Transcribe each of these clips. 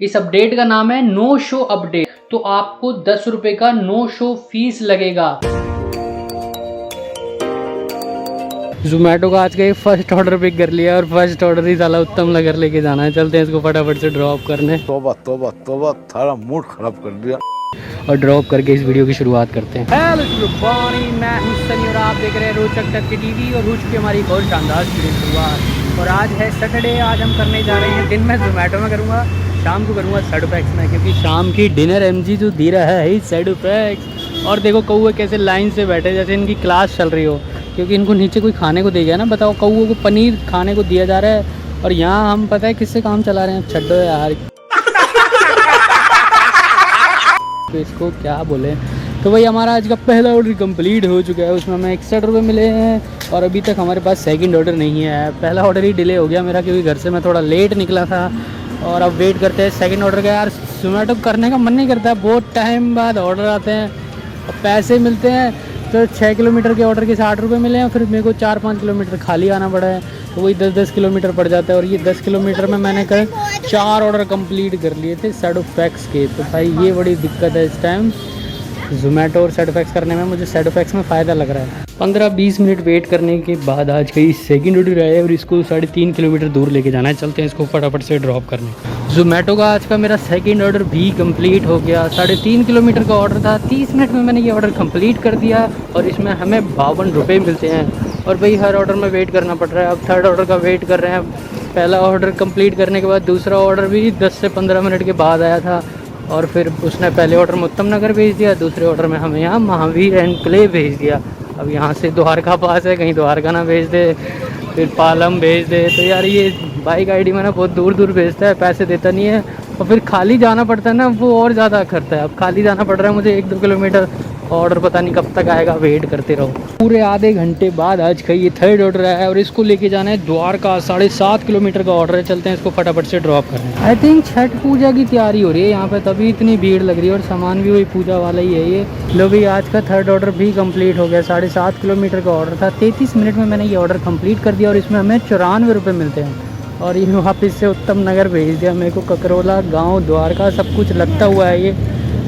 इस अपडेट का नाम है नो शो अपडेट। तो आपको 10 रुपए का नो शो फीस लगेगा। जोमेटो का आज का ये फर्स्ट ऑर्डर पिक कर लिया और फर्स्ट ऑर्डर ही साला उत्तम नगर लेके जाना है। चलते हैं इसको फटाफट से ड्रॉप करने। तौबा तौबा तौबा, थारा मूड खराब कर दिया। और ड्रॉप करके इस वीडियो की शुरुआत करते हैं। हेलो गुड, मैं हूं सनी और आप देख रहे हैं रोचक तथ्य टीवी। और हो चुकी हमारी एक और शानदार शुरुआत। और आज है सैटरडे। आज हम करने जा रहे हैं, दिन में जोमेटो में करूँगा, शाम को करूँगा सैडोफैक्स में, क्योंकि शाम की डिनर एमजी जो दे रहा है सैडोफैक्स। और देखो कौवे कैसे लाइन से बैठे जैसे इनकी क्लास चल रही हो, क्योंकि इनको नीचे कोई खाने को दे गया ना। बताओ, कौवों को पनीर खाने को दिया जा रहा है और यहाँ हम पता है किससे काम चला रहे हैं। छड्डो यार, तो इसको क्या बोले। तो भाई हमारा आज का पहला ऑर्डर कंप्लीट हो चुका है। उसमें हमें 61 रुपये मिले हैं और अभी तक हमारे पास सेकंड ऑर्डर नहीं है। पहला ऑर्डर ही डिले हो गया मेरा, क्योंकि घर से मैं थोड़ा लेट निकला था। और अब वेट करते हैं सेकंड ऑर्डर का। यार जोमेटो करने का मन नहीं करता, बहुत टाइम बाद ऑर्डर आते हैं और पैसे मिलते हैं। तो 6 किलोमीटर के ऑर्डर के 60 रुपये मिले हैं, फिर मेरे को 4-5 किलोमीटर खाली आना पड़ा है, तो वही 10-10 किलोमीटर पड़ जाता है। और ये 10 किलोमीटर में मैंने कल 4 ऑर्डर कंप्लीट कर लिए थे सैडोफैक्स के। तो भाई ये बड़ी दिक्कत है इस टाइम जोमेटो और सैडोफैक्स करने में। मुझे सैडोफैक्स में फ़ायदा लग रहा है। 15-20 मिनट वेट करने के बाद आज का सेकंड ऑर्डर आया है और इसको 3.5 किलोमीटर दूर लेके जाना है। चलते हैं इसको फटाफट से ड्रॉप करने। जोमेटो का आज का मेरा सेकंड ऑर्डर भी कंप्लीट हो गया। 3.5 किलोमीटर का ऑर्डर था, 30 मिनट में मैंने ये ऑर्डर कंप्लीट कर दिया और इसमें हमें 52 रुपये मिलते हैं। और भाई हर ऑर्डर में वेट करना पड़ रहा है। अब थर्ड ऑर्डर का वेट कर रहे हैं। पहला ऑर्डर कंप्लीट करने के बाद दूसरा ऑर्डर भी 10 से 15 मिनट के बाद आया था। और फिर उसने पहले ऑर्डर में उत्तम नगर भेज दिया, दूसरे ऑर्डर में हमें यहाँ महावीर एनक्लेव भेज दिया। अब यहाँ से द्वारका पास है, कहीं द्वारका ना भेज दे, फिर पालम भेज दे। तो यार ये बाइक आईडी में ना बहुत दूर दूर भेजता है, पैसे देता नहीं है। और फिर खाली जाना पड़ता है ना, वो और ज़्यादा करता है। अब खाली जाना पड़ रहा है मुझे 1-2 किलोमीटर। ऑर्डर पता नहीं कब तक आएगा, वेट करते रहो। पूरे आधे घंटे बाद आज का ये थर्ड ऑर्डर आया है और इसको लेके जाना है द्वारका। 7.5 किलोमीटर का ऑर्डर है। चलते हैं इसको फटाफट से ड्रॉप करने। आई थिंक छठ पूजा की तैयारी हो रही है यहाँ पे, तभी इतनी भीड़ लग रही है। और सामान भी वही पूजा वाला ही है ये। लो भी आज का थर्ड ऑर्डर भी कंप्लीट हो गया। 7.5 किलोमीटर का ऑर्डर था, 33 मिनट में मैंने ये ऑर्डर कंप्लीट कर दिया और इसमें हमें 94 रुपये मिलते हैं। और ये वापस से उत्तम नगर भेज दिया मेरे को। ककरोला गाँव द्वारका सब कुछ लगता हुआ है। ये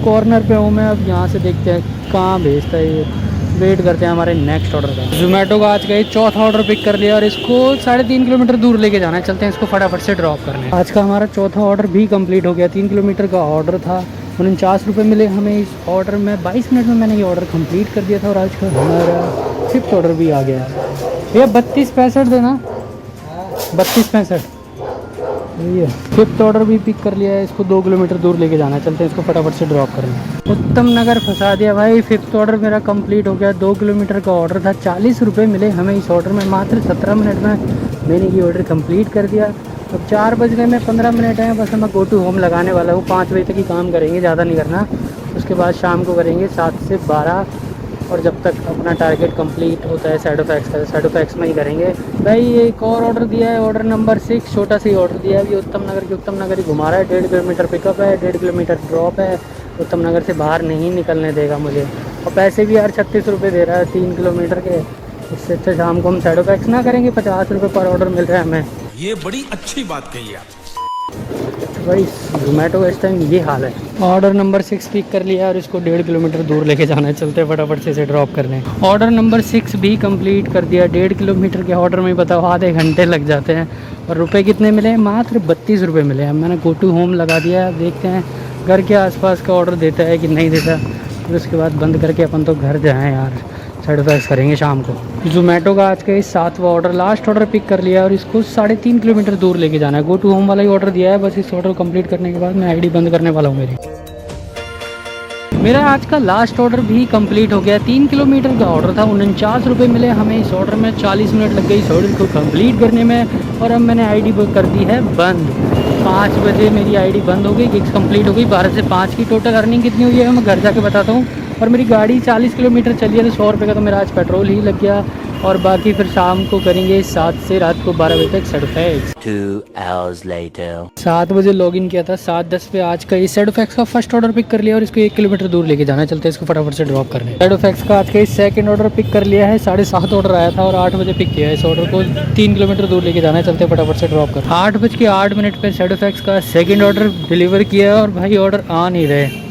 कॉर्नर पे हूँ मैं। अब यहाँ से देखते हैं कहाँ भेजता है ये। वेट करते हैं हमारे नेक्स्ट ऑर्डर का। जोमेटो का आज का ये चौथा ऑर्डर पिक कर लिया और इसको 3.5 किलोमीटर दूर लेके जाना है। चलते हैं इसको फटाफट से ड्रॉप करने। आज का हमारा चौथा ऑर्डर भी कंप्लीट हो गया। 3 किलोमीटर का ऑर्डर था, 49 रुपये मिले हमें इस ऑर्डर में। 22 मिनट में मैंने ये ऑर्डर कंप्लीट कर दिया था। और आज का हमारा फिफ्थ ऑर्डर भी आ गया। भैया 32.65 देना, 32.65। ये फिफ्थ ऑर्डर भी पिक कर लिया है। इसको 2 किलोमीटर दूर लेके जाना है। चलते हैं इसको फटाफट से ड्रॉप करना। उत्तम नगर फंसा दिया भाई। फिफ्थ ऑर्डर मेरा कंप्लीट हो गया। 2 किलोमीटर का ऑर्डर था, 40 रुपये मिले हमें इस ऑर्डर में। मात्र 17 मिनट में मैंने ये ऑर्डर कंप्लीट कर दिया। अब 4 बजने में 15 मिनट हैं बस। मैं गो टू होम लगाने वाला हूँ। 5 बजे तक ही काम करेंगे, ज़्यादा नहीं करना। उसके बाद शाम को करेंगे 7 से 12। और जब तक अपना टारगेट कंप्लीट होता है सैडोफैक्स का, सैडोफैक्स में ही करेंगे। भाई एक और ऑर्डर दिया है, ऑर्डर नंबर 6। छोटा सा ही ऑर्डर दिया है। ये उत्तम नगर के उत्तम नगर ही घुमा रहा है। 1.5 किलोमीटर पिकअप है, 1.5 किलोमीटर ड्रॉप है। उत्तम नगर से बाहर नहीं निकलने देगा मुझे। और पैसे भी यार 36 रुपये दे रहा है 3 किलोमीटर के। इससे अच्छा शाम को हम सैडोफैक्स ना करेंगे। 50 रुपये पर ऑर्डर मिल रहा है हमें। ये बड़ी अच्छी बात कही आप। भाई जोमेटो का इस टाइम ये हाल है। ऑर्डर नंबर 6 पिक कर लिया और इसको 1.5 किलोमीटर दूर लेके जाना है। चलते फटाफट से इसे ड्रॉप करने। ऑर्डर नंबर 6 भी कंप्लीट कर दिया। 1.5 किलोमीटर के ऑर्डर में बताओ आधे घंटे लग जाते हैं। और रुपए कितने मिले? मात्र 32 रुपये मिले हैं। मैंने गो टू होम लगा दिया। अब देखते हैं घर के आसपास का ऑर्डर देता है कि नहीं देता। फिर उसके बाद बंद करके अपन तो घर जाएँ यार। सैडोफैक्स करेंगे शाम को। जोमेटो का आज का ये 7वां ऑर्डर, लास्ट ऑर्डर पिक कर लिया और इसको 3.5 किलोमीटर दूर लेके जाना है। गो टू होम वाला ही ऑर्डर दिया है। बस इस ऑर्डर कंप्लीट करने के बाद मैं आईडी बंद करने वाला हूँ मेरी। मेरा आज का लास्ट ऑर्डर भी कंप्लीट हो गया। 3 किलोमीटर का ऑर्डर था, 49 रुपये मिले हमें इस ऑर्डर में। 40 मिनट लग गई इस ऑर्डर को कंप्लीट करने में। और अब मैंने आईडी कर दी है बंद। 5 बजे मेरी आईडी बंद हो गई, गिग्स कंप्लीट हो गई। 12 से 5 की टोटल अर्निंग कितनी हुई है मैं घर जाके बताता हूँ। और मेरी गाड़ी 40 किलोमीटर चली है तो 100 रुपये का तो मेरा आज पेट्रोल ही लग गया। और बाकी फिर शाम को करेंगे 7 से रात को 12 बजे तक सेडोफैक्स। 2 hours later. 7 बजे लॉगिन किया था, 7:10 पे आज का ये सेडोफैक्स का फर्स्ट ऑर्डर पिक कर लिया और इसको 1 किलोमीटर दूर लेके जाना है। चलते हैं इसको फटाफट से ड्रॉप करने। सेडोफैक्स का आज का ये सेकंड ऑर्डर पिक कर लिया है। 7:30 ऑर्डर आया था और 8 बजे पिक किया है। इस ऑर्डर को 3 किलोमीटर दूर लेके जाना है। चलते हैं फटाफट से ड्रॉप कर। 8:08 पे सेडोफैक्स का सेकेंड ऑर्डर डिलीवर किया है और भाई ऑर्डर आ नहीं रहे।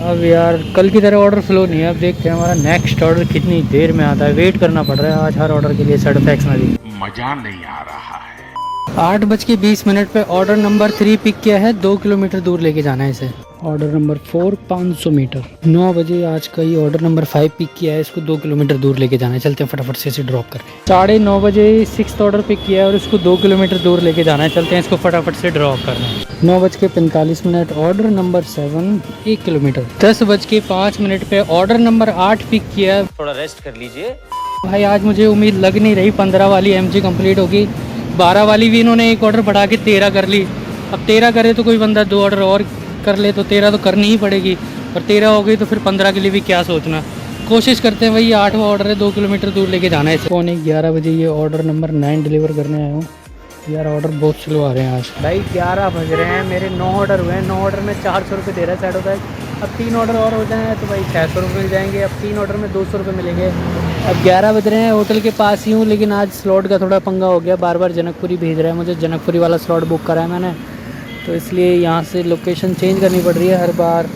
अब यार कल की तरह ऑर्डर फ्लो नहीं है। अब देखते हैं हमारा नेक्स्ट ऑर्डर कितनी देर में आता है। वेट करना पड़ रहा है आज हर ऑर्डर के लिए सेडोफैक्स में भी। मजा नहीं आ रहा है। 8:20 पे ऑर्डर नंबर 3 पिक किया है। 2 किलोमीटर दूर लेके जाना है इसे। Order number 4 500 metre. 9 बजे आज का ये ऑर्डर नंबर 5 पिक किया है। इसको 2 किलोमीटर दूर लेके जाना है। चलते हैं फटाफट से इसे ड्रॉप करके। 9:30 बजे 6th ऑर्डर पिक किया है और इसको 2 किलोमीटर दूर लेके जाना है। चलते हैं इसको फटाफट से ड्रॉप करना है। 9:45 ऑर्डर नंबर 7 1 किलोमीटर। 10:05 पे ऑर्डर नंबर 8 पिक किया है। थोड़ा रेस्ट कर लीजिए भाई आज मुझे उम्मीद लग नहीं रही 15 वाली MG कंप्लीट होगी। 12 वाली भी इन्होंने एक ऑर्डर बढ़ा के 13 कर ली। अब 13 करे तो कोई बंदा 2 ऑर्डर और कर ले तो 13 तो करनी ही पड़ेगी। और 13 हो गई तो फिर 15 के लिए भी क्या सोचना। कोशिश करते हैं भाई। 8वां ऑर्डर है, 2 किलोमीटर दूर लेके जाना है। 11 बजे ये ऑर्डर नंबर 9 डिलीवर करने आया हूँ। यार ऑर्डर बहुत स्लो आ रहे हैं आज भाई। 11 बज रहे हैं, मेरे 9 ऑर्डर हुए हैं। 9 ऑर्डर में 400 रुपये दे रहा है सेडोफैक्स। अब 3 ऑर्डर और हो जाए तो भाई 600 रुपये मिल जाएंगे। अब 3 ऑर्डर में 200 रुपये मिलेंगे। अब 11 बज रहे हैं, होटल के पास ही हूँ, लेकिन आज स्लॉट का थोड़ा पंगा हो गया। बार बार जनकपुरी भेज रहा है मुझे। जनकपुरी वाला स्लॉट बुक करा है मैंने, तो इसलिए यहाँ से लोकेशन चेंज करनी पड़ रही है हर बार।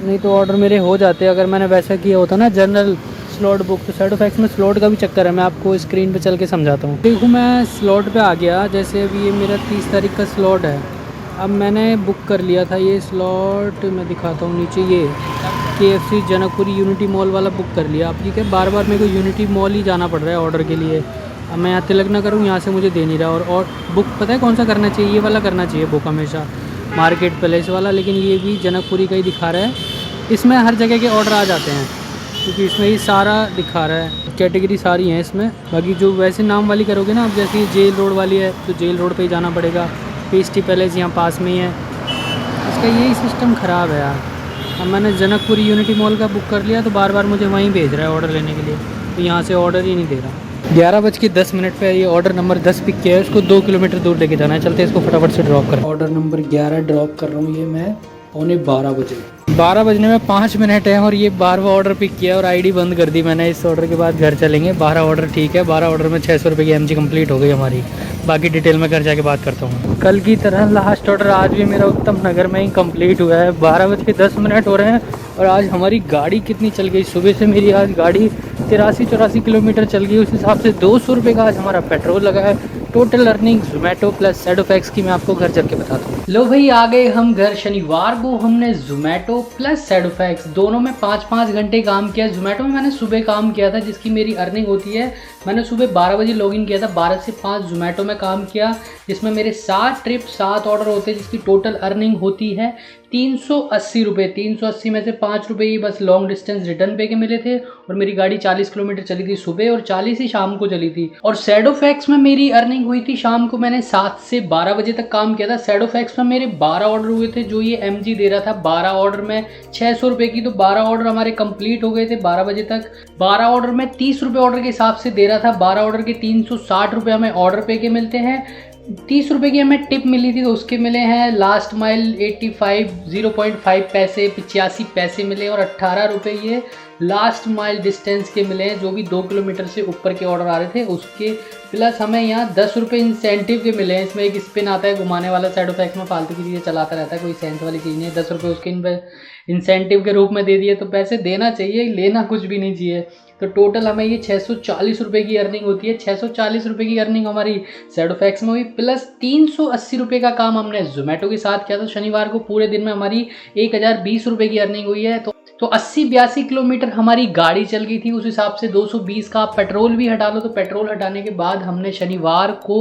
नहीं तो ऑर्डर मेरे हो जाते अगर मैंने वैसा किया होता ना जनरल स्लॉट बुक। तो सेडोफैक्स में स्लॉट का भी चक्कर है। मैं आपको स्क्रीन पे चल के समझाता हूँ। देखो मैं स्लॉट पे आ गया। जैसे अभी ये मेरा 30 तारीख का स्लॉट है। अब मैंने बुक कर लिया था ये स्लॉट। मैं दिखाता हूँ नीचे, ये KFC जनकपुरी यूनिटी मॉल वाला बुक कर लिया। अब ठीक है, बार बार मेरे को यूनिटी मॉल ही जाना पड़ रहा है ऑर्डर के लिए। अब मैं यहाँ तिलक ना करूँ, यहाँ से मुझे दे नहीं रहा। और बुक पता है कौन सा करना चाहिए? ये वाला करना चाहिए बुक हमेशा, मार्केट प्लेस वाला। लेकिन ये भी जनकपुरी का ही दिखा रहा है। इसमें हर जगह के ऑर्डर आ जाते हैं क्योंकि इसमें ही सारा दिखा रहा है। कैटेगरी सारी हैं इसमें। बाकी जो वैसे नाम वाली करोगे ना, अब जैसे जेल रोड वाली है तो जेल रोड पे ही जाना पड़ेगा। पेस्टी पैलेस यहाँ पास में ही है। इसका यही सिस्टम ख़राब है यार। अब मैंने जनकपुरी यूनिटी मॉल का बुक कर लिया तो बार बार मुझे वहीं भेज रहा है ऑर्डर लेने के लिए। तो यहाँ से ऑर्डर ही नहीं दे रहा। 11:10 पे ये ऑर्डर नंबर 10 पिक किया है। उसको 2 किलोमीटर दूर लेके जाना है। चलते हैं इसको फटाफट से ड्रॉप कर। ऑर्डर नंबर 11 ड्रॉप कर रहा हूँ। ये मैं 12:15 बजे। 12 बजने में 5 मिनट है और ये 12वां ऑर्डर पिक किया और ID बंद कर दी मैंने। इस ऑर्डर के बाद घर चलेंगे। 12 ऑर्डर ठीक है। 12 ऑर्डर में 600 रुपये की MG कंप्लीट हो गई हमारी। बाकी डिटेल में घर जाके बात करता हूँ। कल की तरह लास्ट ऑर्डर आज भी मेरा उत्तम नगर में ही कंप्लीट हुआ है। 12:10 हो रहे हैं और आज हमारी गाड़ी कितनी चल गई। सुबह से मेरी आज गाड़ी 83-84 किलोमीटर चल गई। उस हिसाब से 200 रुपये का आज हमारा पेट्रोल लगा है। टोटल अर्निंग जोमेटो प्लस सेडोफैक्स की मैं आपको घर चल के बताता हूँ। लो भाई आ गए हम घर। शनिवार को हमने जोमेटो प्लस सेडोफैक्स दोनों में 5-5 घंटे काम किया। जोमेटो में मैंने सुबह काम किया था जिसकी मेरी अर्निंग होती है। मैंने सुबह 12 बजे लॉगिन किया था। 12 से 5 जोमेटो में काम किया जिसमें मेरे 7 ट्रिप 7 ऑर्डर होते हैं जिसकी टोटल अर्निंग होती है 380 रुपये। 380 में से 5 रुपये ही बस लॉन्ग डिस्टेंस रिटर्न पे के मिले थे और मेरी गाड़ी 40 किलोमीटर चली थी सुबह और 40 ही शाम को चली थी। और सेडोफैक्स में मेरी अर्निंग हुई थी शाम को। मैंने 7 से 12 बजे तक काम किया था। सेडोफैक्स में मेरे 12 ऑर्डर हुए थे जो ये MG दे रहा था। 12 ऑर्डर में 600 रुपये की, तो 12 ऑर्डर हमारे कंप्लीट हो गए थे 12 बजे तक। 12 ऑर्डर में 30 रुपये ऑर्डर के हिसाब से दे रहा था। 12 ऑर्डर के 360 रुपये हमें ऑर्डर पे के मिलते हैं। 30 रुपये की हमें टिप मिली थी तो उसके मिले हैं लास्ट माइल 0.5 पैसे 85 पैसे मिले और 18 रुपये ये लास्ट माइल डिस्टेंस के मिले हैं जो भी 2 किलोमीटर से ऊपर के ऑर्डर आ रहे थे उसके। प्लस हमें यहाँ 10 रुपये इंसेंटिव के मिले हैं। इसमें एक स्पिन आता है घुमाने वाला। सेडोफैक्स में फालतू की चीज़ें चलाता रहता है, कोई सेंस वाली चीज़ नहीं है। 10 रुपये उसके इंसेंटिव के रूप में दे दिए तो पैसे देना चाहिए, लेना कुछ भी नहीं चाहिए। तो टोटल हमें ये 640 रुपये की अर्निंग होती है। 640 रुपये की अर्निंग हमारी सेडोफैक्स में हुई। प्लस 380 रुपये का काम हमने जोमेटो के साथ किया। तो शनिवार को पूरे दिन में हमारी 1020 रुपये की अर्निंग हुई है। तो 80-82 किलोमीटर हमारी गाड़ी चल गई थी। उस हिसाब से 220 का आप पेट्रोल भी हटा लो तो पेट्रोल हटाने के बाद हमने शनिवार को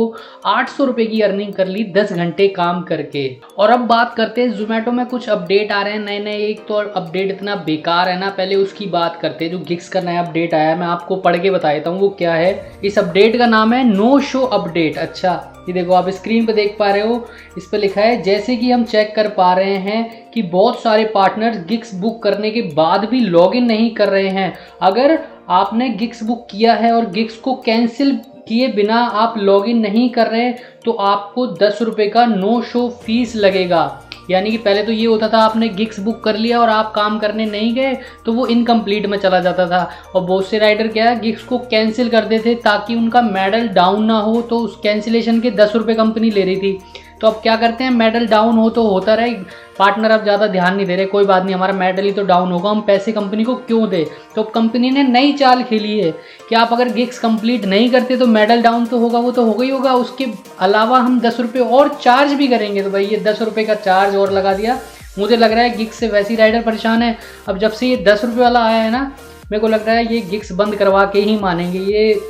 800 रुपये की अर्निंग कर ली 10 घंटे काम करके। और अब बात करते हैं जोमेटो में कुछ अपडेट आ रहे हैं नए नए। एक तो अपडेट इतना बेकार है ना, पहले उसकी बात करते हैं। जो गिक्स का नया अपडेट आया है मैं आपको पढ़ के बता देता हूँ वो क्या है। इस अपडेट का नाम है नो शो अपडेट। अच्छा ये देखो आप स्क्रीन पे देख पा रहे हो, इस पे लिखा है जैसे कि हम चेक कर पा रहे हैं कि बहुत सारे पार्टनर्स गिक्स बुक करने के बाद भी लॉगिन नहीं कर रहे हैं। अगर आपने गिग्स बुक किया है और गिग्स को कैंसिल किए बिना आप लॉगिन नहीं कर रहे तो आपको 10 रुपये का नो शो फीस लगेगा। यानी कि पहले तो ये होता था आपने गिग्स बुक कर लिया और आप काम करने नहीं गए तो वो इनकम्प्लीट में चला जाता था। और बहुत से राइडर क्या है गिग्स को कैंसिल कर देते ताकि उनका मेडल डाउन ना हो, तो उस कैंसिलेशन के 10 रुपये कंपनी ले रही थी। तो अब क्या करते हैं, मेडल डाउन हो तो होता रहे, पार्टनर अब ज़्यादा ध्यान नहीं दे रहे, कोई बात नहीं हमारा मेडल ही तो डाउन होगा, हम पैसे कंपनी को क्यों दे। तो कंपनी ने नई चाल खेली है कि आप अगर गिग्स कंप्लीट नहीं करते तो मेडल डाउन तो होगा, वो तो होगा ही होगा, उसके अलावा हम 10 रुपये और चार्ज भी करेंगे। तो भाई ये 10 रुपये का चार्ज और लगा दिया। मुझे लग रहा है गिग्स से वैसी राइडर परेशान है। अब जब से ये 10 रुपये वाला आया है ना, मेरे को लग रहा है ये गिग्स बंद करवा के ही मानेंगे, ये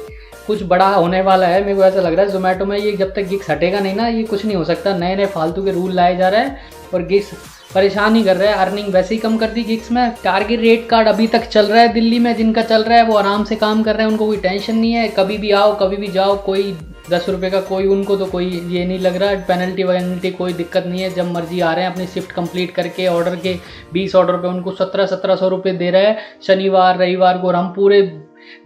कुछ बड़ा होने वाला है। मेरे को ऐसा लग रहा है जोमेटो में ये जब तक गिग्स हटेगा नहीं ना, ये कुछ नहीं हो सकता। नए नए फालतू के रूल लाए जा रहे हैं और गिग्स परेशान ही कर रहे हैं। अर्निंग वैसे ही कम कर दी गिग्स में। टारगेट रेट कार्ड अभी तक चल रहा है दिल्ली में, जिनका चल रहा है वो आराम से काम कर रहे हैं, उनको कोई टेंशन नहीं है, कभी भी आओ कभी भी जाओ, कोई 10 रुपये का कोई उनको तो कोई ये नहीं लग रहा, पेनल्टी वेनल्टी कोई दिक्कत नहीं है। जब मर्जी आ रहे हैं अपनी शिफ्ट कंप्लीट करके, ऑर्डर के 20 ऑर्डर पे उनको 1700 रुपये दे रहे हैं शनिवार रविवार को, और हम पूरे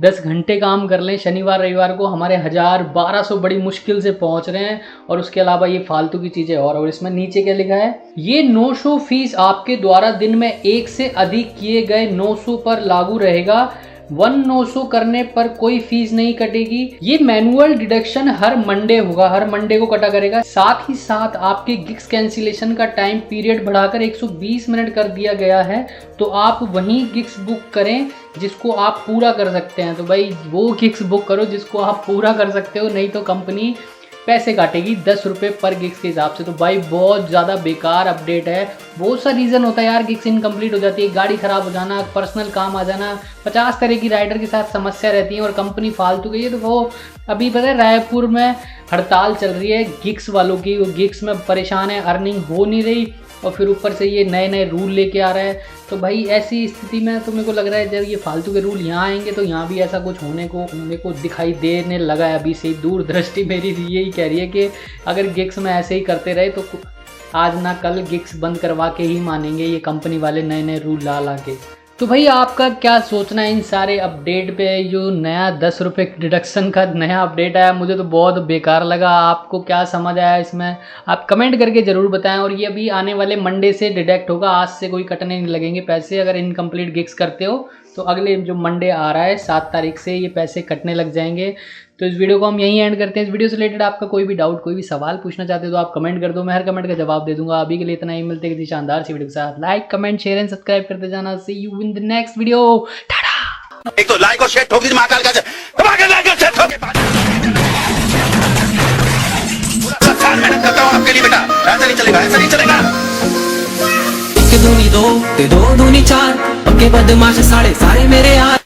10 घंटे काम कर लें शनिवार रविवार को, हमारे 1000-1200 बड़ी मुश्किल से पहुंच रहे हैं। और उसके अलावा ये फालतू की चीज़ें और इसमें नीचे क्या लिखा है, ये नो शो फीस आपके द्वारा दिन में 1 से अधिक किए गए 900 पर लागू रहेगा। 1 900 करने पर कोई फीस नहीं कटेगी। ये मैनुअल डिडक्शन हर मंडे होगा, हर मंडे को कटा करेगा। साथ ही साथ आपके गिग्स कैंसिलेशन का टाइम पीरियड बढ़ाकर 120 मिनट कर दिया गया है। तो आप वहीं गिग्स बुक करें जिसको आप पूरा कर सकते हैं। तो भाई वो गिग्स बुक करो जिसको आप पूरा कर सकते हो, नहीं तो कंपनी पैसे काटेगी 10 रुपये पर गिग्स के हिसाब से। तो भाई बहुत ज़्यादा बेकार अपडेट है। बहुत सा रीज़न होता है यार, गिग्स इनकम्प्लीट हो जाती है, गाड़ी ख़राब हो जाना, पर्सनल काम आ जाना, 50 तरह की राइडर के साथ समस्या रहती है और कंपनी फालतू गई है। तो वो अभी पता है रायपुर में हड़ताल चल रही है गिग्स वालों की, वो गिग्स में परेशान है, अर्निंग हो नहीं रही और फिर ऊपर से ये नए नए रूल लेके आ रहा है। तो भाई ऐसी स्थिति में तो मेरे को लग रहा है जब ये फालतू के रूल यहाँ आएंगे तो यहाँ भी ऐसा कुछ होने को मेरे को दिखाई देने लगा है। अभी से दूरदृष्टि मेरी यही कह रही है कि अगर गिग्स में ऐसे ही करते रहे तो आज ना कल गिग्स बंद करवा के ही मानेंगे ये कंपनी वाले नए नए रूल ला के। तो भाई आपका क्या सोचना है इन सारे अपडेट पे? जो नया 10 रुपये डिडक्शन का नया अपडेट आया मुझे तो बहुत बेकार लगा। आपको क्या समझ आया इसमें, आप कमेंट करके ज़रूर बताएं। और ये अभी आने वाले मंडे से डिडक्ट होगा, आज से कोई कटने नहीं लगेंगे पैसे। अगर इनकम्प्लीट गिग्स करते हो तो अगले जो मंडे आ रहा है 7 तारीख से ये पैसे कटने लग जाएंगे। तो इस वीडियो को हम यहीं एंड करते हैं। इस वीडियो से रिलेटेड आपका कोई भी डाउट, कोई भी सवाल पूछना चाहते हो तो आप कमेंट कर दो, मैं हर कमेंट का जवाब दे दूंगा। अभी के लिए इतना ही, मिलते हैं किसी शानदार सी वीडियो के साथ। Like comment share and subscribe करते जाना। See you in the next video. Tata. एक तो लाइक और शेयर ठोक दीजिए महाकाल का, लाइक और शेयर ठोक। पूरा साल मेहनत करता हूँ आपके लिए बेटा, ऐसा नहीं चलेगा, ऐसा नहीं चलेगा। 1 दूनी 2 ते 2 दूनी 4, पक्के बदमाश साढ़े सारे मेरे यार।